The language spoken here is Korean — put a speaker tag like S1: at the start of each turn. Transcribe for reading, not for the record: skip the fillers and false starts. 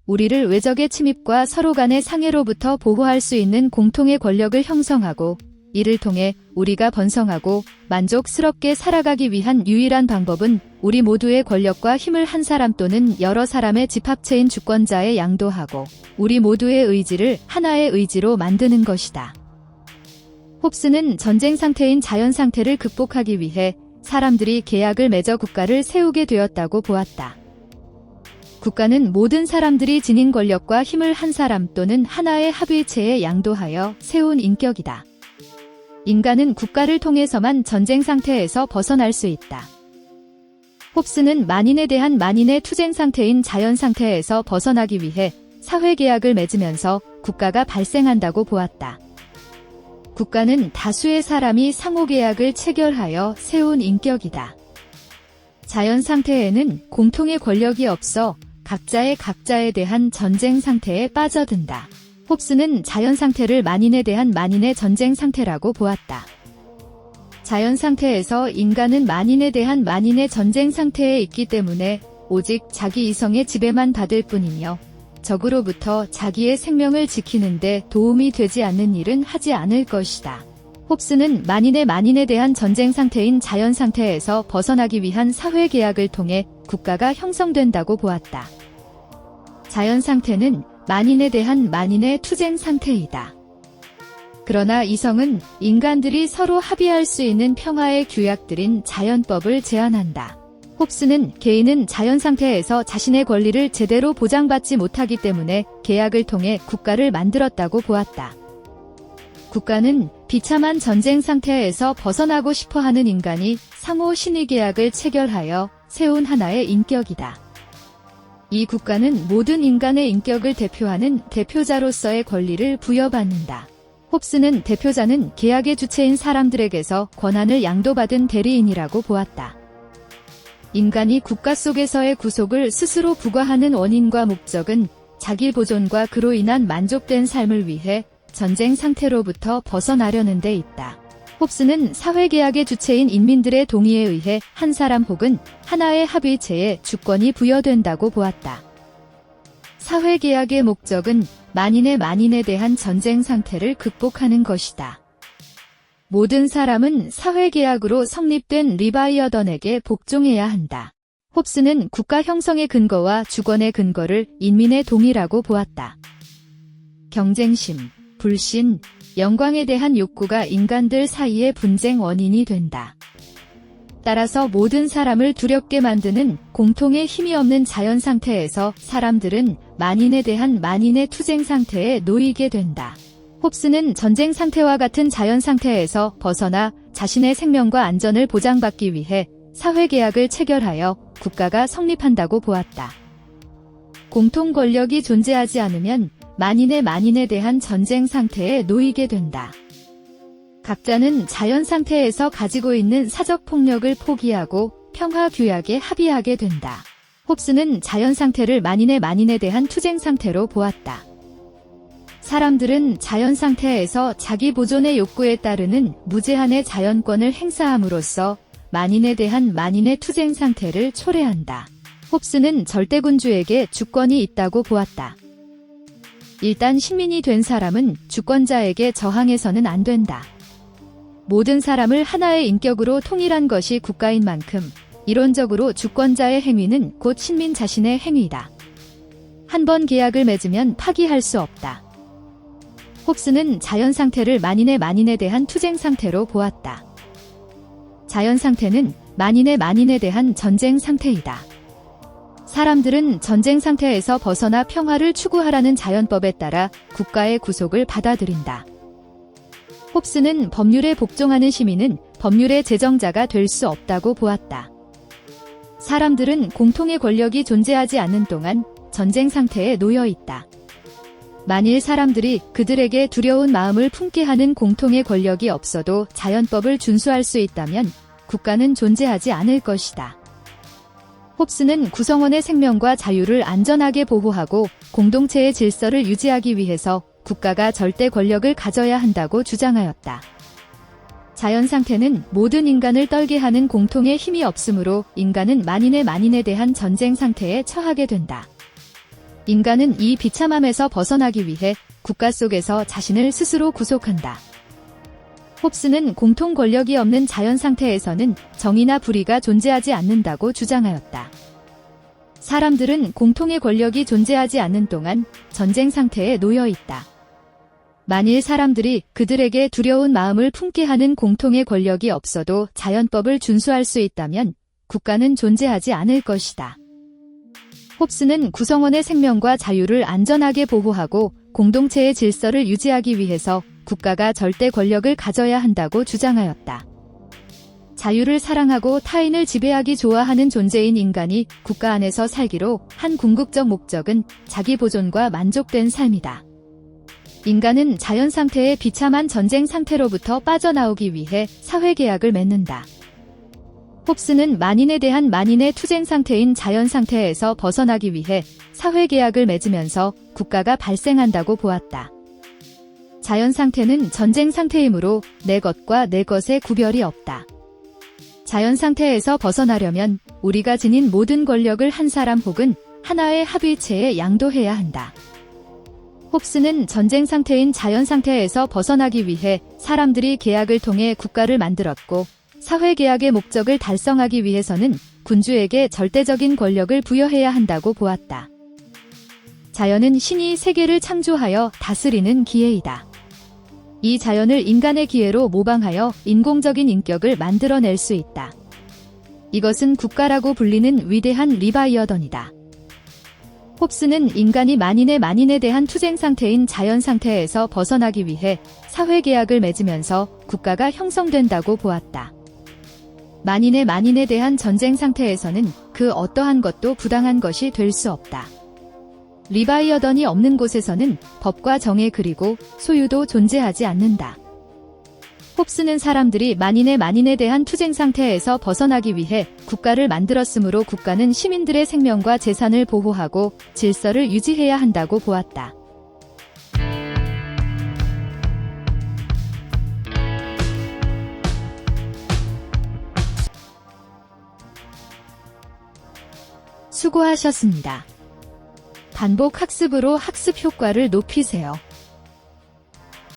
S1: 우리를 외적의 침입과 서로 간의 상해로부터 보호할 수 있는 공통의 권력을 형성하고 이를 통해 우리가 번성하고 만족스럽게 살아가기 위한 유일한 방법은 우리 모두의 권력과 힘을 한 사람 또는 여러 사람의 집합체인 주권자에 양도하고 우리 모두의 의지를 하나의 의지로 만드는 것이다. 홉스는 전쟁 상태인 자연 상태를 극복하기 위해 사람들이 계약을 맺어 국가를 세우게 되었다고 보았다. 국가는 모든 사람들이 지닌 권력과 힘을 한 사람 또는 하나의 합의체에 양도하여 세운 인격이다. 인간은 국가를 통해서만 전쟁 상태에서 벗어날 수 있다. 홉스는 만인에 대한 만인의 투쟁 상태인 자연 상태에서 벗어나기 위해 사회계약을 맺으면서 국가가 발생한다고 보았다. 국가는 다수의 사람이 상호계약을 체결하여 세운 인격이다. 자연 상태에는 공통의 권력이 없어 각자에 대한 전쟁 상태에 빠져든다. 홉스는 자연 상태를 만인에 대한 만인의 전쟁 상태라고 보았다. 자연 상태에서 인간은 만인에 대한 만인의 전쟁 상태에 있기 때문에 오직 자기 이성의 지배만 받을 뿐이며 적으로부터 자기의 생명을 지키는데 도움이 되지 않는 일은 하지 않을 것이다. 홉스는 만인에 대한 전쟁 상태인 자연 상태에서 벗어나기 위한 사회계약을 통해 국가가 형성된다고 보았다. 자연 상태는 만인에 대한 만인의 투쟁 상태이다. 그러나 이성은 인간들이 서로 합의할 수 있는 평화의 규약들인 자연법을 제안한다. 홉스는 개인은 자연 상태에서 자신의 권리를 제대로 보장받지 못하기 때문에 계약을 통해 국가를 만들었다고 보았다. 국가는 비참한 전쟁 상태에서 벗어나고 싶어하는 인간이 상호 신의계약을 체결하여 세운 하나의 인격이다. 이 국가는 모든 인간의 인격을 대표하는 대표자로서의 권리를 부여받는다. 홉스는 대표자는 계약의 주체인 사람들에게서 권한을 양도받은 대리인이라고 보았다. 인간이 국가 속에서의 구속을 스스로 부과하는 원인과 목적은 자기 보존과 그로 인한 만족된 삶을 위해 전쟁 상태로부터 벗어나려는 데 있다. 홉스는 사회계약의 주체인 인민들의 동의에 의해 한 사람 혹은 하나의 합의체에 주권이 부여된다고 보았다. 사회계약의 목적은 만인에 대한 전쟁 상태를 극복하는 것이다. 모든 사람은 사회계약으로 성립된 리바이어던에게 복종해야 한다. 홉스는 국가 형성의 근거와 주권의 근거를 인민의 동의라고 보았다. 경쟁심, 불신, 영광에 대한 욕구가 인간들 사이의 분쟁 원인이 된다. 따라서 모든 사람을 두렵게 만드는 공통의 힘이 없는 자연 상태에서 사람들은 만인에 대한 만인의 투쟁 상태에 놓이게 된다. 홉스는 전쟁 상태와 같은 자연 상태에서 벗어나 자신의 생명과 안전을 보장받기 위해 사회계약을 체결하여 국가가 성립한다고 보았다. 공통 권력이 존재하지 않으면 만인에 대한 전쟁 상태에 놓이게 된다. 각자는 자연 상태에서 가지고 있는 사적 폭력을 포기하고 평화 규약에 합의하게 된다. 홉스는 자연 상태를 만인에 대한 투쟁 상태로 보았다. 사람들은 자연 상태에서 자기 보존의 욕구에 따르는 무제한의 자연권을 행사함으로써 만인에 대한 만인의 투쟁 상태를 초래한다. 홉스는 절대군주에게 주권이 있다고 보았다. 일단 시민이 된 사람은 주권자에게 저항해서는 안 된다. 모든 사람을 하나의 인격으로 통일한 것이 국가인 만큼 이론적으로 주권자의 행위는 곧 신민 자신의 행위다. 한 번 계약을 맺으면 파기할 수 없다. 홉스는 자연 상태를 만인에 대한 투쟁 상태로 보았다. 자연 상태는 만인에 대한 전쟁 상태이다. 사람들은 전쟁 상태에서 벗어나 평화를 추구하라는 자연법에 따라 국가의 구속을 받아들인다. 홉스는 법률에 복종하는 시민은 법률의 제정자가 될 수 없다고 보았다. 사람들은 공통의 권력이 존재하지 않는 동안 전쟁 상태에 놓여 있다. 만일 사람들이 그들에게 두려운 마음을 품게 하는 공통의 권력이 없어도 자연법을 준수할 수 있다면 국가는 존재하지 않을 것이다. 홉스는 구성원의 생명과 자유를 안전하게 보호하고 공동체의 질서를 유지하기 위해서 국가가 절대 권력을 가져야 한다고 주장하였다. 자연 상태는 모든 인간을 떨게 하는 공통의 힘이 없으므로 인간은 만인에 대한 전쟁 상태에 처하게 된다. 인간은 이 비참함에서 벗어나기 위해 국가 속에서 자신을 스스로 구속한다. 홉스는 공통 권력이 없는 자연 상태에서는 정의나 불의가 존재하지 않는다고 주장하였다. 사람들은 공통의 권력이 존재하지 않는 동안 전쟁 상태에 놓여 있다. 만일 사람들이 그들에게 두려운 마음을 품게 하는 공통의 권력이 없어도 자연법을 준수할 수 있다면 국가는 존재하지 않을 것이다. 홉스는 구성원의 생명과 자유를 안전하게 보호하고 공동체의 질서를 유지하기 위해서 국가가 절대 권력을 가져야 한다고 주장하였다. 자유를 사랑하고 타인을 지배하기 좋아하는 존재인 인간이 국가 안에서 살기로 한 궁극적 목적은 자기 보존과 만족된 삶이다. 인간은 자연 상태의 비참한 전쟁 상태로부터 빠져나오기 위해 사회계약을 맺는다. 홉스는 만인에 대한 만인의 투쟁 상태인 자연 상태에서 벗어나기 위해 사회계약을 맺으면서 국가가 발생한다고 보았다. 자연 상태는 전쟁 상태이므로 내 것과 내 것의 구별이 없다. 자연 상태에서 벗어나려면 우리가 지닌 모든 권력을 한 사람 혹은 하나의 합의체에 양도해야 한다. 홉스는 전쟁 상태인 자연 상태에서 벗어나기 위해 사람들이 계약을 통해 국가를 만들었고, 사회계약의 목적을 달성하기 위해서는 군주에게 절대적인 권력을 부여해야 한다고 보았다. 자연은 신이 세계를 창조하여 다스리는 기회이다. 이 자연을 인간의 기회로 모방하여 인공적인 인격을 만들어낼 수 있다. 이것은 국가라고 불리는 위대한 리바이어던이다. 홉스는 인간이 만인에 대한 투쟁 상태인 자연 상태에서 벗어나기 위해 사회계약을 맺으면서 국가가 형성된다고 보았다. 만인에 대한 전쟁 상태에서는 그 어떠한 것도 부당한 것이 될 수 없다. 리바이어던이 없는 곳에서는 법과 정의 그리고 소유도 존재하지 않는다. 홉스는 사람들이 만인에 대한 투쟁 상태에서 벗어나기 위해 국가를 만들었으므로 국가는 시민들의 생명과 재산을 보호하고 질서를 유지해야 한다고 보았다. 수고하셨습니다. 반복 학습으로 학습 효과를 높이세요.